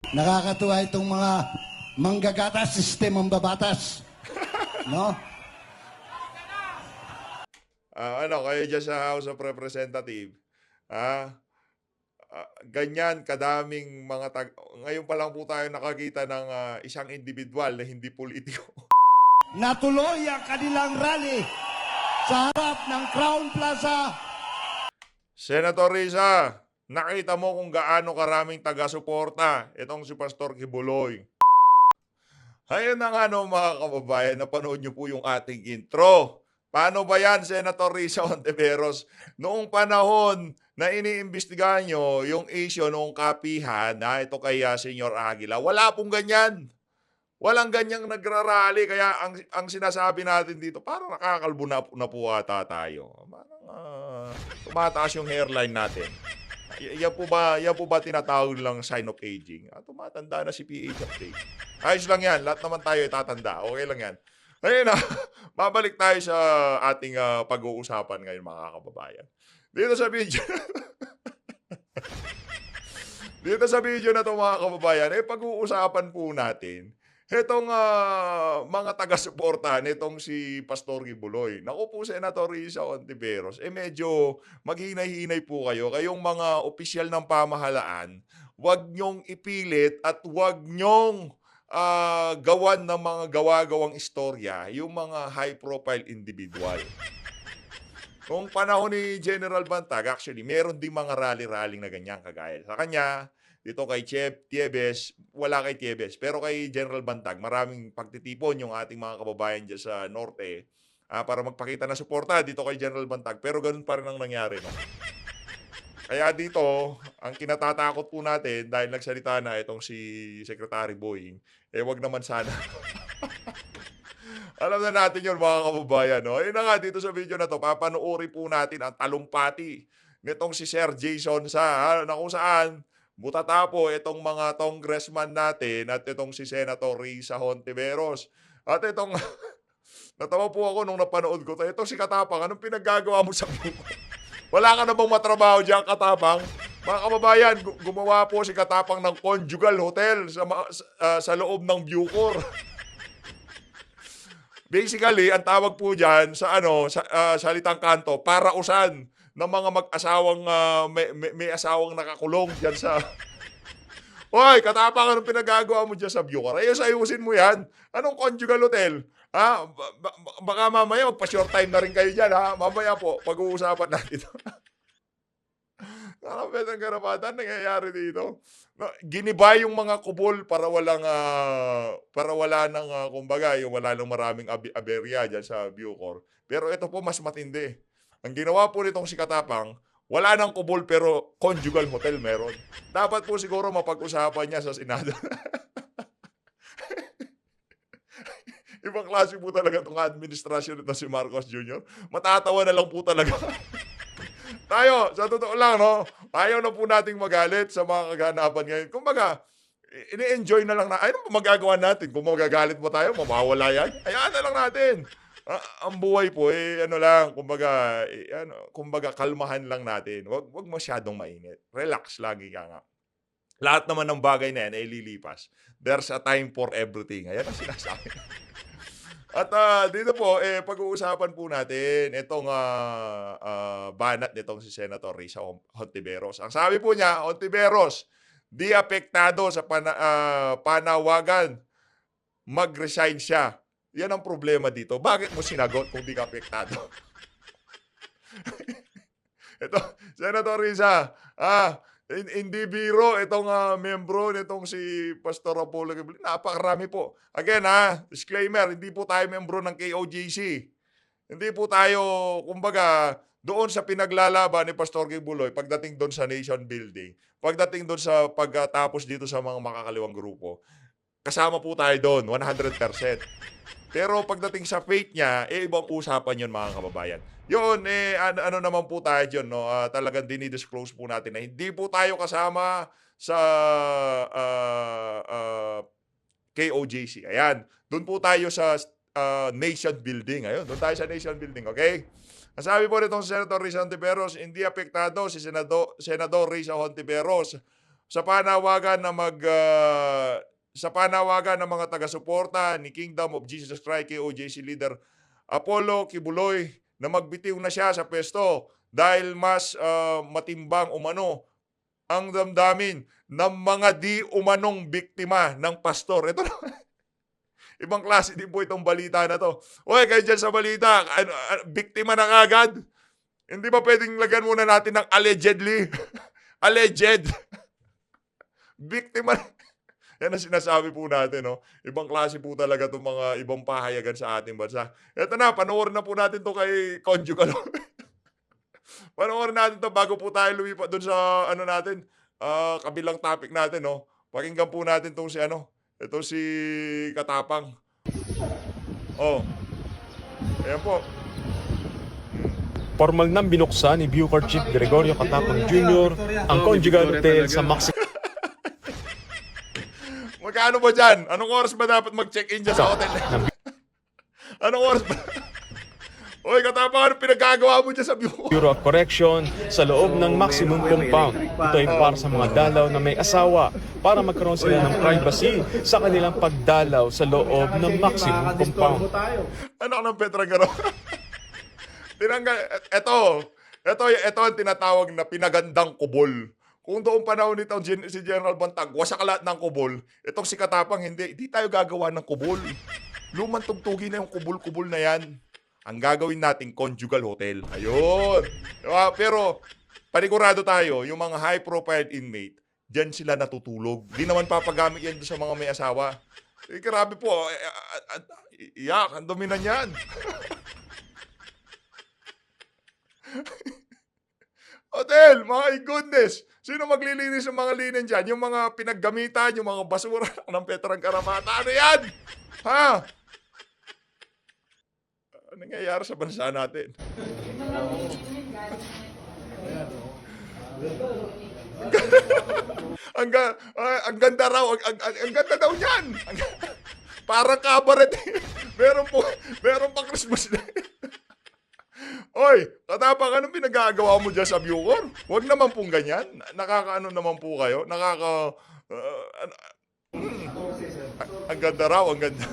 Nakakatuwa itong mga manggagatas, sistemang babatas. No? Ano, kayo dyan sa House of Representative, ah, ganyan kadaming mga ngayon pa lang po tayo nakakita ng isang individual na hindi politiko. Natuloy ang kanilang rally sa harap ng Crown Plaza. Senator Risa, nakita mo kung gaano karaming taga-suporta itong si Pastor Kibuloy. Ayun na nga no, mga kababayan, napanood nyo po yung ating intro. Paano ba yan, Senator Risa Hontiveros? Noong panahon na iniimbestigahan nyo yung issue noong kapihan na ito kay Senyor Aguila, wala pong ganyan. Walang ganyang nagrarally. Kaya ang sinasabi natin dito, parang nakakalbo na po ata tayo. Parang tumataas yung hairline natin. Yan po ba tinatawag lang sign of aging? Tumatanda na si PH update. Ayos lang yan. Lahat naman tayo itatanda. Okay lang yan. Ayun na, babalik tayo sa ating pag-uusapan ngayon, mga kababayan. Dito sa video, dito sa video na to, mga kababayan, pag-uusapan po natin itong mga taga-suporta nitong si Pastor Kibuloy. Naku po, Senator Risa Hontiveros, medyo maghinay-hinay po kayo. Kayong mga opisyal ng pamahalaan, huwag nyong ipilit at huwag nyong gawan ng mga gawa-gawang istorya yung mga high-profile individual. Noong panahon ni General Bantag, actually, meron ding mga rally-rally na ganyan kagaya sa kanya. Dito kay Tiebes, wala kay Tiebes. Pero kay General Bantag, maraming pagtitipon yung ating mga kababayan dyan sa Norte para magpakita ng suporta dito kay General Bantag. Pero ganun pa rin ang nangyari. No? Kaya dito, ang kinatatakot po natin dahil nagsalita na itong si Secretary Boying, wag naman sana. Alam na natin yun, mga kababayan. No? Ayun na nga, dito sa video na to, papanoorin po natin ang talumpati nitong si Sir Jason na kung saan butatapo itong mga congressman natin at itong si Senator Risa Hontiveros. At itong, natawa po ako nung napanood ko, itong si Katapang, anong pinaggagawa mo sa buko? Wala ka na bang matrabaho dyan, Katapang? Mga kababayan, gumawa po si Katapang ng conjugal hotel sa loob ng Bucor. Basically, ang tawag po dyan sa salitang kanto, parausan ng mga mag-asawang may asawang nakakulong diyan sa Hoy, Katapang, anong pinagagawa mo diyan sa Bucor? Ayusin mo 'yan. Anong conjugal hotel? Baka mamaya magpa-short time na rin kayo diyan, ha? Mamaya po pag-uusapan natin ito. Nakapit ang karapatan nangyayari dito. No, ginibay yung mga kubol para wala nang kumbaga, yung wala nang maraming aberya diyan sa Bucor. Pero ito po mas matindi. Ang ginawa po nitong si Katapang, wala nang kubol pero conjugal hotel meron. Dapat po siguro mapag-usapan niya sa Senado. Ibang klase po talaga itong administrasyon nito si Marcos Jr. Matatawa na lang po talaga. Tayo, sa totoo lang, no? Ayaw na po nating magalit sa mga kaganapan ngayon. Kumbaga, ini-enjoy na lang na. Ano pa magagawa natin? Kung magagalit mo tayo, mawawala yan. Hayaan na lang natin. Ang buhay po, kumbaga, kalmahan lang natin. Wag masyadong mainit. Relax lagi ka nga. Lahat naman ng bagay na yan ay lilipas. There's a time for everything. Ayan ang sinasabi. At dito po, pag-uusapan po natin itong banat nitong si Senator Risa Hontiveros. Ang sabi po niya, Hontiveros, di apektado sa panawagan, mag-resign siya. Yan ang problema dito. Bakit mo sinagot kung di ka apektado? Ito, Senator Risa, hindi biro itong membro nitong si Pastor Apollo Kibuloy. Napakarami po. Again, disclaimer, hindi po tayo membro ng KOJC. Hindi po tayo, kumbaga, doon sa pinaglalaban ni Pastor Kibuloy pagdating doon sa nation building, pagdating doon sa pagtapos dito sa mga makakaliwang grupo, kasama po tayo doon, 100%. Pero pagdating sa faith niya, ibang usapan yun, mga kababayan. Yun, ano naman po tayo dyan, no? Talagang dinidisclose po natin na hindi po tayo kasama sa KOJC. Ayan, doon po tayo sa nation building. Ayun, doon tayo sa nation building, okay? Ang sabi po nitong Senator Risa Hontiveros, hindi apektado si Senador Risa Hontiveros sa panawagan na sa panawagan ng mga taga-suporta ni Kingdom of Jesus Christ KOJC leader Apollo Kibuloy na magbitiw na siya sa pwesto dahil mas matimbang umano ang damdamin ng mga di umanong biktima ng pastor. Ito na, ibang klase din po itong balita na to. Oy, kayo dyan sa balita, biktima na kagad. Hindi ba pwedeng lagyan muna natin ng allegedly? Alleged. Biktima. Yan ang sinasabi po natin, no? Ibang klase po talaga itong mga ibang pahayagan sa ating bansa. Ito na, panoorin na po natin to kay Conjugal. Panoorin natin to bago po tayo lumipat doon sa natin, kabilang topic natin, no? Pakinggan po natin tong si ito si Katapang. Oh. Ayan po. Formal nang binuksan ni Bucor Chief Gregorio Katapang Jr. ang Conjugal Hotel sa Maxi Magkano ba dyan? Anong oras ba dapat mag-check-in dyan sa hotel? Anong oras ba? Oy, Katapang, ano pinagkagawa mo dyan sa Bureau of Correction sa loob ng maximum compound. Ito ay para sa mga dalaw na may asawa para magkaroon sila ng privacy sa kanilang pagdalaw sa loob ng maximum compound. Ano ka ng Petra Garo? Ito ang tinatawag na pinagandang kubol. Kung doon panahon nito si General Bantag, wasak lahat ng kubol. Itong si Katapang, hindi tayo gagawa ng kubol. Lumang tugtugi na yung kubol-kubol na yan. Ang gagawin nating conjugal hotel. Ayun. Diba? Pero, panigurado tayo, yung mga high-profile inmate, dyan sila natutulog. Di naman papagamit yan sa mga may asawa. Grabe po. Iyak, ang dumi na yan. Hotel, my goodness. Sino maglilinis ng mga linen dyan? Yung mga pinaggamitan, yung mga basura ng Petrang Karamata. Ano yan? Ha? Ano nangyayari sa bansa natin? Ang ganda raw. Ang ganda daw niyan. Parang kabaret. Meron pang Christmas na. Oy, Katapang, anong pinagagawa mo dyan sa Bucor? Huwag naman pong ganyan. Nakakaano naman po kayo? Ang ganda raw, ang ganda.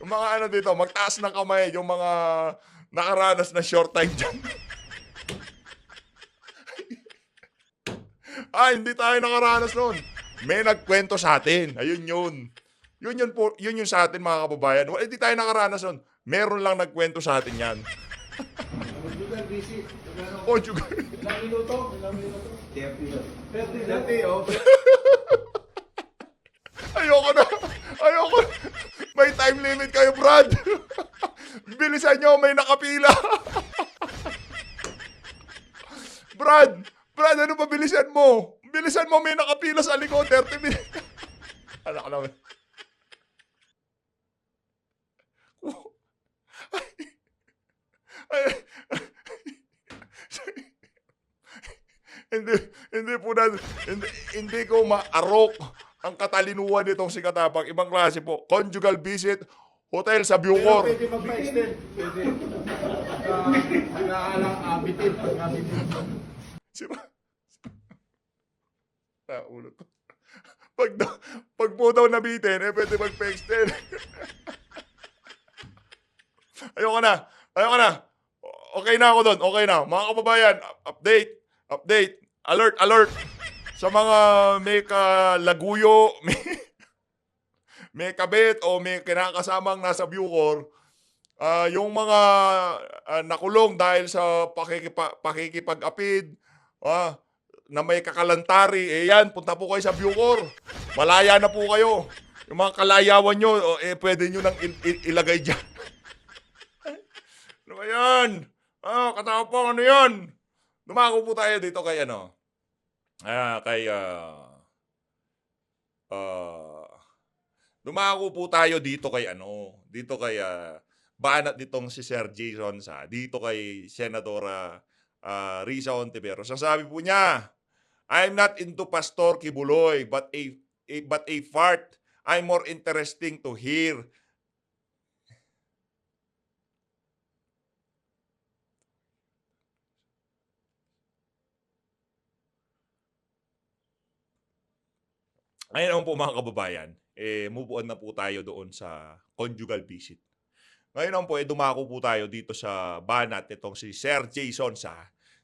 Yung mga dito, magtaas ng kamay, yung mga nakaranas na short time dyan. Hindi tayo nakaranas noon. May nagkwento sa atin. Ayun yun. Yun yung sa atin, mga kababayan. Hindi tayo nakaranas nun. Meron lang nagkwento sa atin yan. Conjugal. Ilang minuto? 30, oh. Ayoko na. May time limit kayo, Brad. Bilisan nyo, may nakapila. Brad, ano ba bilisan mo? Bilisan mo, may nakapila sa likod, 30 minutes. Anak naman. Hindi ko maarok ang katalinuhan nitong si Katapang. Ibang klase po. Conjugal visit, hotel sa Bucor. Pwede magpa-extend. Pwede. Bitin. Ulo to. Pag po daw nabitin, pwede magpa-extend. Ayoko na. Okay na ako doon. Okay na. Mga kababayan, update. Alert. Sa mga may kalaguyo, may kabit o may kinakasamang nasa Bucor, yung mga nakulong dahil sa pakikipag-apid, na may kakalantari, yan, punta po kayo sa Bucor. Malaya na po kayo. Yung mga kalayawan nyo, pwede nyo nang ilagay dyan. Ano ba yan? Katapang, ano yan? Dumako po tayo dito kay dumako po tayo dito kay banat ditong si Sir Jason dito kay Senadora Risa Ontiveros. Sabi po niya, I'm not into Pastor Kibuloy, but a fart. I'm more interesting to hear Ayun naman po mga kababayan, move on na po tayo doon sa conjugal visit. Ngayon naman po, dumako po tayo dito sa banat nitong si Sir Jason Sa,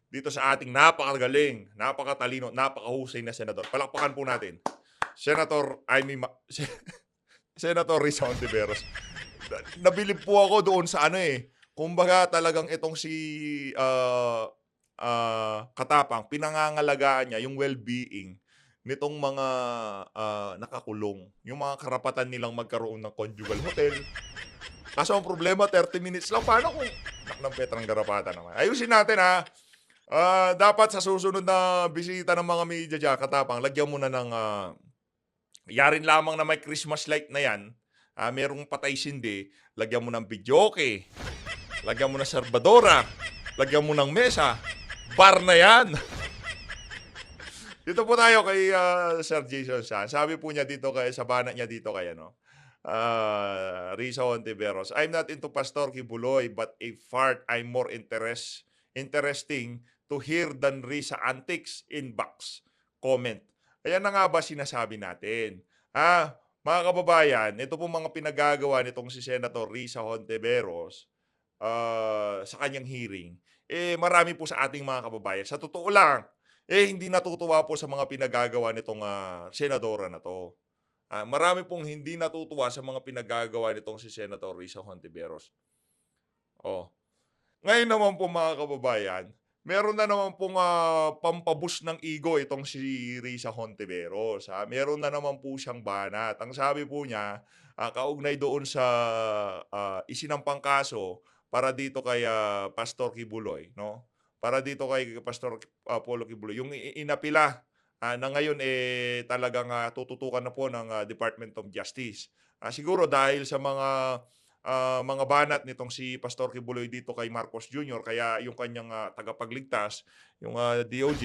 dito sa ating napakagaling, napakatalino, napakahusay na senador. Palakpakan po natin. Senator, Senator Risa Hontiveros. Nabilib po ako doon sa kumbaga talagang itong si Katapang, pinangangalagaan niya yung well-being nitong mga nakakulong. Yung mga karapatan nilang magkaroon ng conjugal hotel. Kaso ang problema, 30 minutes lang. Paano kung ng Petrang garapatan naman? Ayusin natin ha. Dapat sa susunod na bisita ng mga media dyan, Katapang, lagyan mo na ng yarin lamang na may Christmas light na yan. Merong patay sindi, lagyan mo ng videoke, lagyan mo ng serbadora, lagyan mo ng mesa, bar na yan. Dito po tayo kay Sir Jason Sa. Sabi po niya dito sa banat niya dito kay Risa Hontiveros. I'm not into Pastor Kibuloy, but a fart I'm more interesting to hear than Risa antics inbox comment. Ayan na nga ba sinasabi natin? Mga kababayan, ito po mga pinagagawa nitong si Senator Risa Hontiveros sa kanyang hearing. Marami po sa ating mga kababayan. Sa totoo lang, hindi natutuwa po sa mga pinagagawa nitong senadora na to. Marami pong hindi natutuwa sa mga pinagagawa nitong si Senator Risa Hontiveros. Ngayon naman po mga kababayan, meron na naman pong pampabus ng ego itong si Risa Hontiveros. Meron na naman po siyang banat. Ang sabi po niya, kaugnay doon sa isinampang kaso para dito kay Pastor Kibuloy, no? Para dito kay Pastor Apollo Kibuloy, yung inapila na ngayon talagang tututukan na po ng Department of Justice. Siguro dahil sa mga banat nitong si Pastor Kibuloy dito kay Marcos Jr., kaya yung kanyang tagapagligtas, yung DOJ,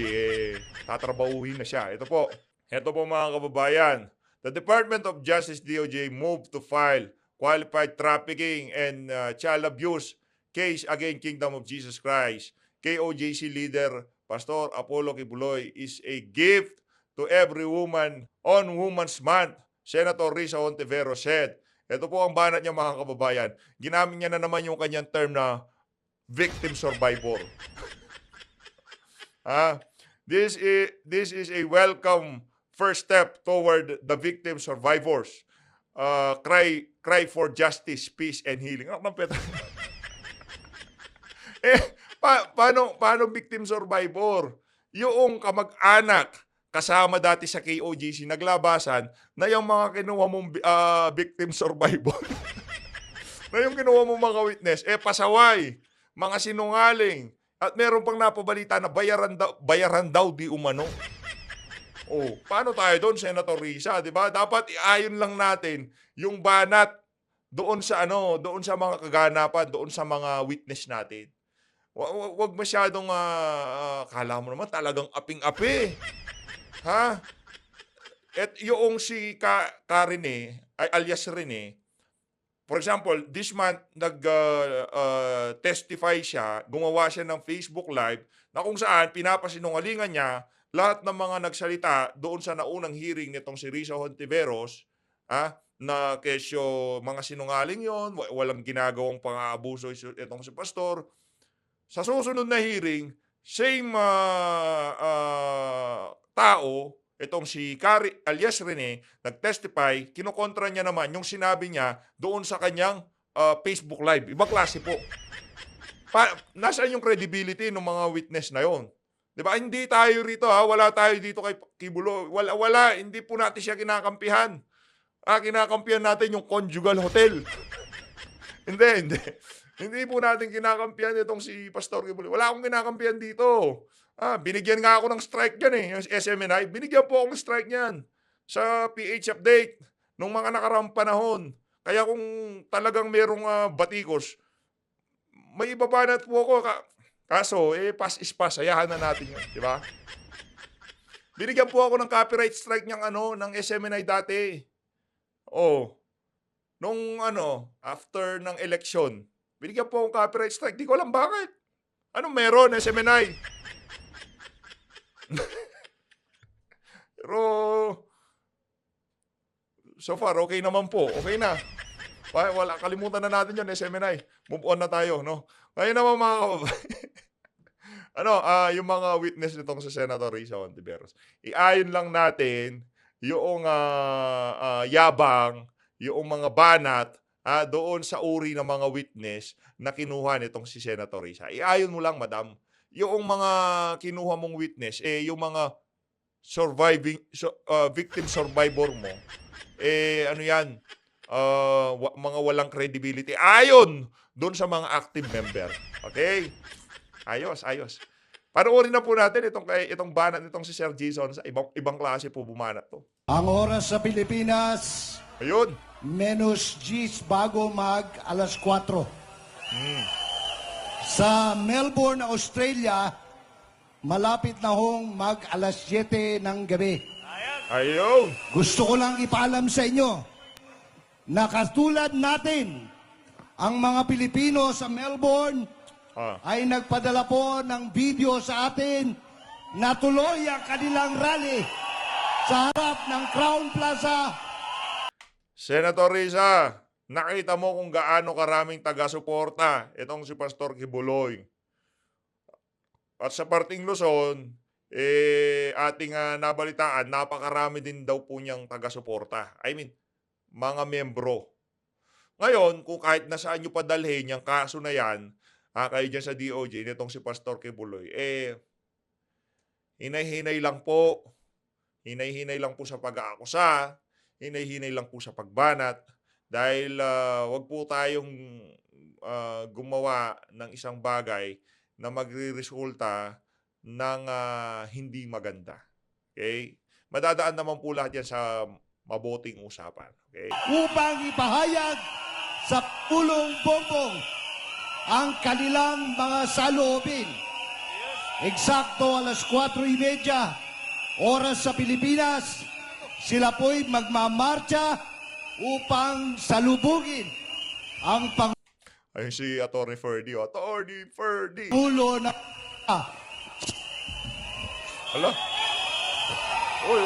tatrabahuhin na siya. Ito po mga kababayan. The Department of Justice DOJ moved to file qualified trafficking and child abuse case against Kingdom of Jesus Christ. KOJC leader Pastor Apollo Kibuloy is a gift to every woman on Women's Month, Senator Risa Hontiveros said. Ito po ang banat niya mga kababayan. Ginamit niya na naman yung kanyang term na victim survivor. This is a welcome first step toward the victim survivors. Cry for justice, peace, and healing. Paano victim survivor? Yung kamag-anak kasama dati sa KOGC naglabasan na yung mga kinuha mong victim survivor. Na yung kinuha mong mga witness, pasaway, mga sinungaling. At meron pang napabalita na bayaran daw di umano. Paano tayo doon, Senator Risa? Diba? Dapat iayon lang natin yung banat doon sa mga kaganapan, doon sa mga witness natin. Wag masyadong kala mo naman talagang aping-api. At yung si Rene, alias Rene, for example, this month nag-testify siya, gumawa siya ng Facebook Live na kung saan pinapasinungalingan niya lahat ng mga nagsalita doon sa naunang hearing nitong si Risa Hontiveros, na kesyo mga sinungaling yon, walang ginagawang pang-aabuso itong si Pastor. Sa susunod na hearing, same tao, itong si alias Rene, nag-testify, kinukontra niya naman yung sinabi niya doon sa kanyang Facebook Live. Ibang klase po. Nasaan yung credibility ng mga witness na yon? Diba? Hindi tayo rito, wala tayo dito kay Kibuloy. Wala, hindi po natin siya kinakampihan. Kinakampihan natin yung conjugal hotel. Hindi. Hindi po natin kinakampihan itong si Pastor Kibuloy. Wala akong kinakampihan dito. Binigyan nga ako ng strike dyan yung SMNI. Binigyan po ako ng strike niyan sa PH update nung mga nakaraang panahon. Kaya kung talagang merong batikos, may ibabanat po ako. Kaso, pass is pass. Ayahan na natin yun. Di ba? Binigyan po ako ng copyright strike ng SMNI dati. Nung after ng election, binigyan po akong copyright strike. Di ko alam bakit. Anong meron, SMNI? Pero, so far, okay naman po. Okay na. Wala, kalimutan na natin yun, SMNI. Move on na tayo, no? Ngayon naman mga kababayan, yung mga witness nitong si Senator Risa Hontiveros, iayon lang natin yung yabang, yung mga banat, doon sa uri ng mga witness na kinuha nitong si Senator Risa. Iayon mo lang, madam. Yung mga kinuha mong witness, yung mga victim survivor mo, ano yan, mga walang credibility. Ayon doon sa mga active member. Okay? Ayos. Panoorin na po natin itong banat nitong si Sir Jason. Sa ibang klase po bumanat to. Ang oras sa Pilipinas, Ayun. menos 10 bago mag alas 4. Sa Melbourne, Australia, malapit na hong mag alas 7 ng gabi. Ayun. Gusto ko lang ipaalam sa inyo na katulad natin, ang mga Pilipino sa Melbourne ay nagpadala po ng video sa atin na tuloy ang kanilang rally sa harap ng Crown Plaza. Senator Risa, nakita mo kung gaano karaming taga-suporta itong si Pastor Kibuloy. At sa parting Luzon, ating nabalitaan, napakarami din daw po niyang taga-suporta. I mean, mga membro. Ngayon, kung kahit nasaan nyo padalhin yung kaso na yan, kayo dyan sa DOJ, nitong si Pastor Kibuloy, hinay-hinay lang po. Hinay-hinay lang po sa pag-aakusa. Hinay-hinay lang po sa pagbanat. Dahil wag po tayong gumawa ng isang bagay na magre-resulta ng hindi maganda. Okay? Madadaan naman po lahat yan sa mabuting usapan. Okay? Upang ipahayag sa pulong bongbong ang kanilang mga saloobin. Eksakto alas 4:30, oras sa Pilipinas, sila po'y magmamarcha upang salubugin ang Ayun si Atty. Ferdy. Atty. Ferdy. Pangulo na Hala. Uy.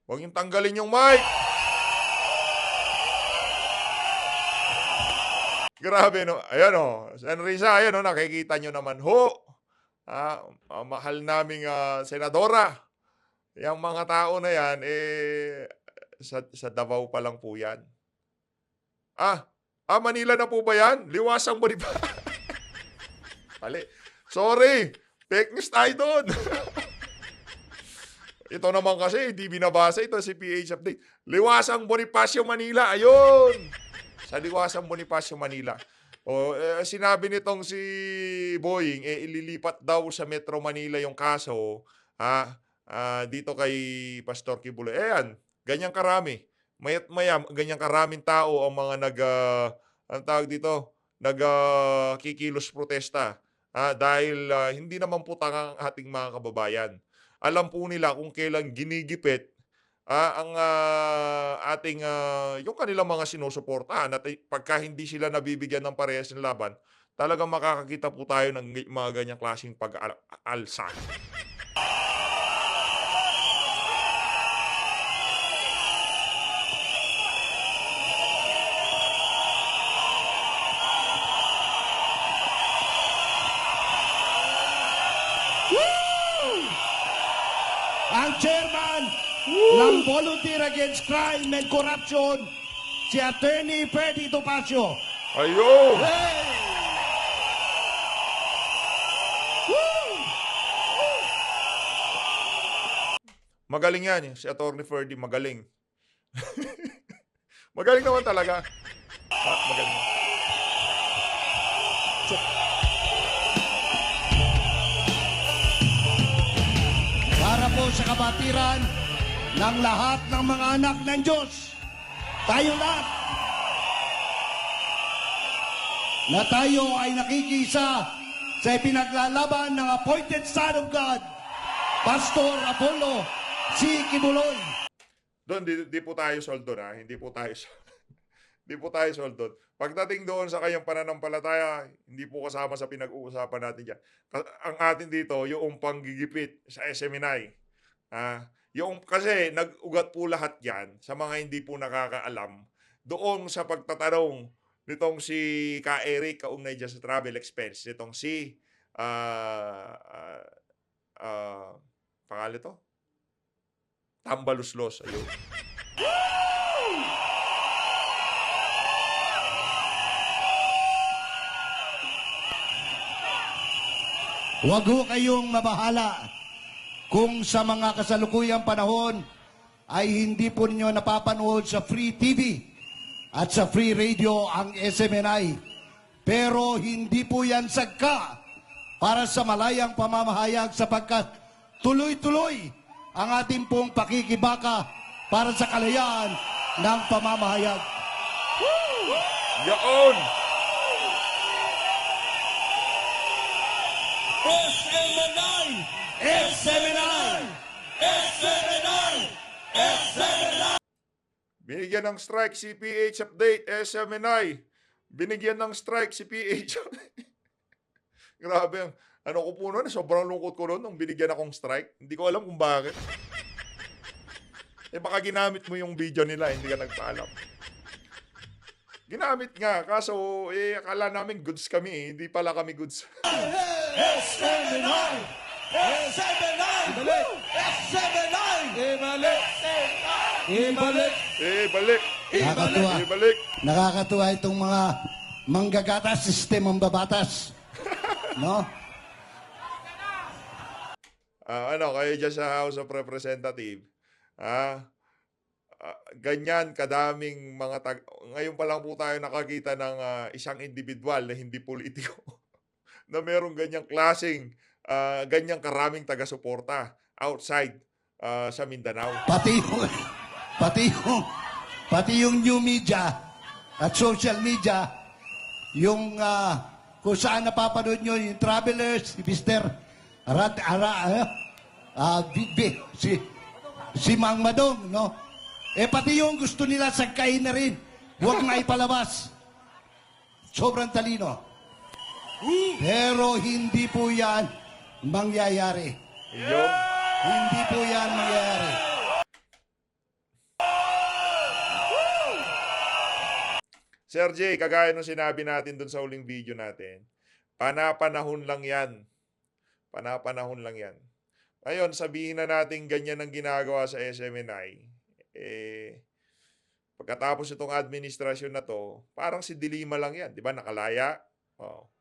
Huwag yung tanggalin yung mic. Grabe, no? Ayan, o. Sen. Risa, ayan, o. Nakikita nyo naman, ho. Mahal naming senadora. Yung mga tao na yan, sa Davao pa lang po yan. Manila na po ba yan? Liwasang ba ba? Mali. Sorry. Fake news tayo doon. Ito naman kasi, hindi binabasa ito si PH Update. Liwasang Bonifacio, Manila. Ayun! Sa Liwasang Bonifacio, Manila. Sinabi nitong si Boying, ililipat daw sa Metro Manila yung kaso dito kay Pastor Kibuloy. Ayan, ganyang karami. Maya't maya, ganyang karaming tao ang mga kikilos protesta. Dahil hindi naman po tangang ating mga kababayan. Alam po nila kung kailan ginigipit ang ating yung kanilang mga sinusuportahan at pagka hindi sila nabibigyan ng parehas ng laban, talagang makakakita po tayo ng mga ganyang klaseng pag-alsa. ang chairman ng Volunteer Against Crime and Corruption, si Attorney Ferdy Topacio. Ayun! Hey! Woo! Magaling yan, si Atty. Ferdy, magaling. Magaling naman talaga. Magaling. Para po sa kabatiran ng lahat ng mga anak ng Diyos, tayo lahat, na tayo ay nakikisa sa ipinaglalaban ng appointed Son of God, Pastor Apollo C. Kibuloy. Doon, di po tayo soldo na. Hindi po tayo Hindi po tayo soldod. Pagdating doon sa kanyang pananampalataya, hindi po kasama sa pinag-uusapan natin dyan. Ang atin dito, yung panggigipit sa SMNI. Yung kasi nag-ugat po lahat yan sa mga hindi po nakakaalam doon sa pagtatanong nitong si Ka Eric kaugnay dyan sa travel expense. Nitong si pangalan to? Tambaluslos. Ayun. Huwag ho kayong mabahala kung sa mga kasalukuyang panahon ay hindi po ninyo napapanood sa Free TV at sa Free Radio ang SMNI. Pero hindi po yan sagka para sa malayang pamamahayag sapagkat tuloy-tuloy ang ating pong pakikibaka para sa kalayaan ng pamamahayag. Yaon! SMNI! SMNI! SMNI! SMNI! Binigyan ng strike si PH Update, SMNI. Binigyan ng strike si PH. Grabe. Ano ko po nun, sobrang lungkot ko nun nung binigyan akong strike. Hindi ko alam kung bakit. Baka ginamit mo yung video nila, hindi ka nagpaalam. Ginamit nga, kaso akala namin goods kami hindi pala kami goods. SMNI! SMNI! Ibalik! SMNI! Ibalik! Ibalik! Balik! Nakakatuwa. Balik! Nakakatuwa itong mga manggagatas, sistemang babatas. No? Kayo dyan sa House of Representative, ganyan kadaming mga ngayon pa lang po tayo nakakita ng isang individual na hindi politiko na merong ganyang klaseng, ganyang karaming taga-suporta outside sa Mindanao. Pati yung new media at social media, yung kung saan napapanood nyo, yung travelers, si Mr. Si Mang Madong, no? Pati yung gusto nila sagkain na rin. Huwag na ipalabas. Sobrang talino. Pero hindi po yan mangyayari. Yung, Hindi po yan mangyayari. Sir Jay, kagaya nung sinabi natin dun sa huling video natin, panapanahon lang yan. Panapanahon lang yan. Ngayon, sabihin na natin ganyan ang ginagawa sa SMNI. Pagkatapos itong administrasyon na to, parang si Dilima lang yan. Di ba? Nakalaya. Oh.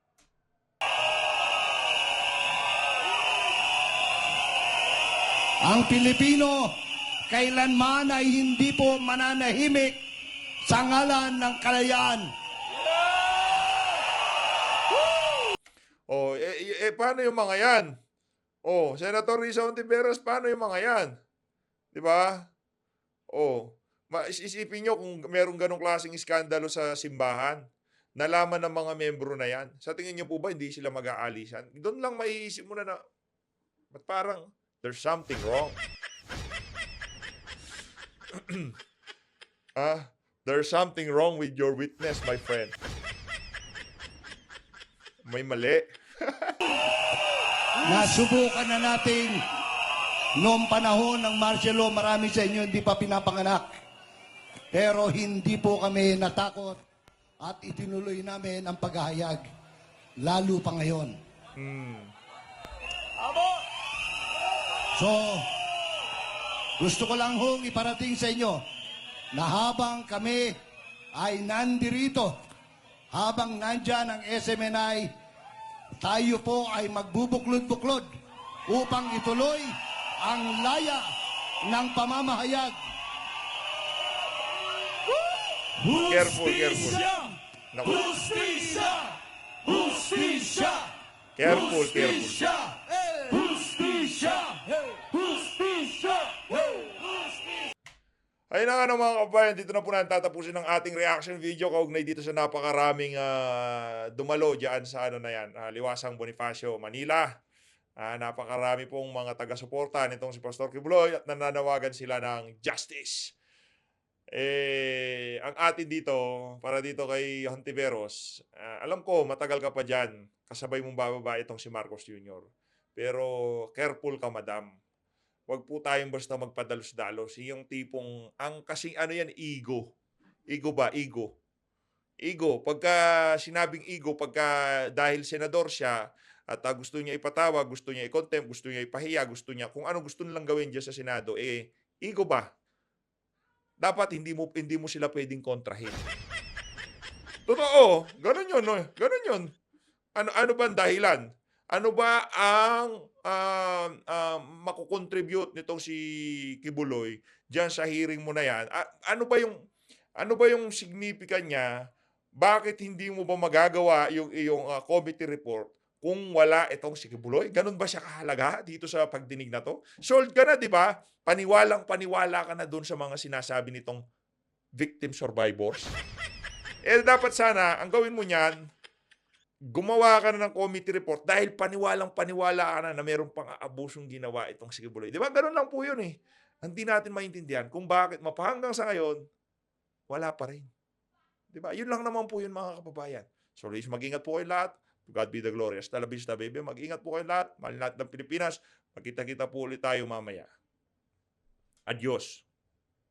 Ang Pilipino, kailanman ay hindi po mananahimik sa ngalan ng kalayaan. Paano yung mga yan? Senator Risa Hontiveros, paano yung mga yan? Di ba? Isipin nyo kung merong ganong klaseng iskandalo sa simbahan, nalaman ng mga membro na yan. Sa tingin nyo po ba hindi sila mag-aalisan? Doon lang maiisip mo na ba't parang there's something wrong? There's something wrong with your witness, my friend. May mali. Nasubukan na natin noong panahon ng martial law, marami sa inyo hindi pa pinapanganak. Pero hindi po kami natakot at itinuloy namin ang paghahayag. Lalo pa ngayon. So, gusto ko lang hong iparating sa inyo na habang kami ay nandirito, habang nandyan ang SMNI, tayo po ay magbubuklod-buklod upang ituloy ang laya ng pamamahayag. Careful. Naku. Careful. Ayun na nga mga kabayan, dito na po natin tatapusin ang ating reaction video kaugnay dito sa napakaraming dumalo dyan sa Liwasang Bonifacio, Manila. Napakarami pong mga taga-suporta nitong si Pastor Kibuloy at nananawagan sila ng justice. Ang atin dito, para dito kay Hontiveros, alam ko matagal ka pa dyan, kasabay mong bababa itong si Marcos Jr. Pero careful ka, madam. wag po tayong basta magpadalos-dalos. Yung tipong, kasi ano yan, ego. Ego ba? Ego. Ego. Pagka sinabing ego, pagka dahil senador siya, at gusto niya ipatawa, gusto niya i-contempt, gusto niya ipahiya, gusto niya, kung ano gusto nilang gawin dyan sa Senado, ego ba? Dapat hindi mo sila pwedeng kontrahin. Totoo, ganun yun, no? Ganun yun. Ano ba ang dahilan? Ano ba ang makukontribute nitong si Kibuloy diyan sa hearing mo na yan? Ano ba yung significant niya? Bakit hindi mo ba magagawa yung iyong committee report kung wala itong si Kibuloy? Ganun ba siya kahalaga dito sa pagdinig na to? Sold ka na, di ba? Paniwalang-paniwala ka na doon sa mga sinasabi nitong victim survivors. Dapat sana, ang gawin mo niyan, gumawa ka na ng committee report dahil paniwalang-paniwala ka na meron pang abusong ginawa itong si Kibuloy. Di ba? Ganun lang po yun eh. Hindi natin maintindihan kung bakit mapahanggang sa ngayon, wala pa rin. Di ba? Yun lang naman po yun mga kababayan. So, please, mag-ingat po kayo lahat. To God be the glory. Hasta la vista, baby. Mag-ingat po kayo lahat. Mahal natin ng Pilipinas. Magkita-kita po ulit tayo mamaya. Adios.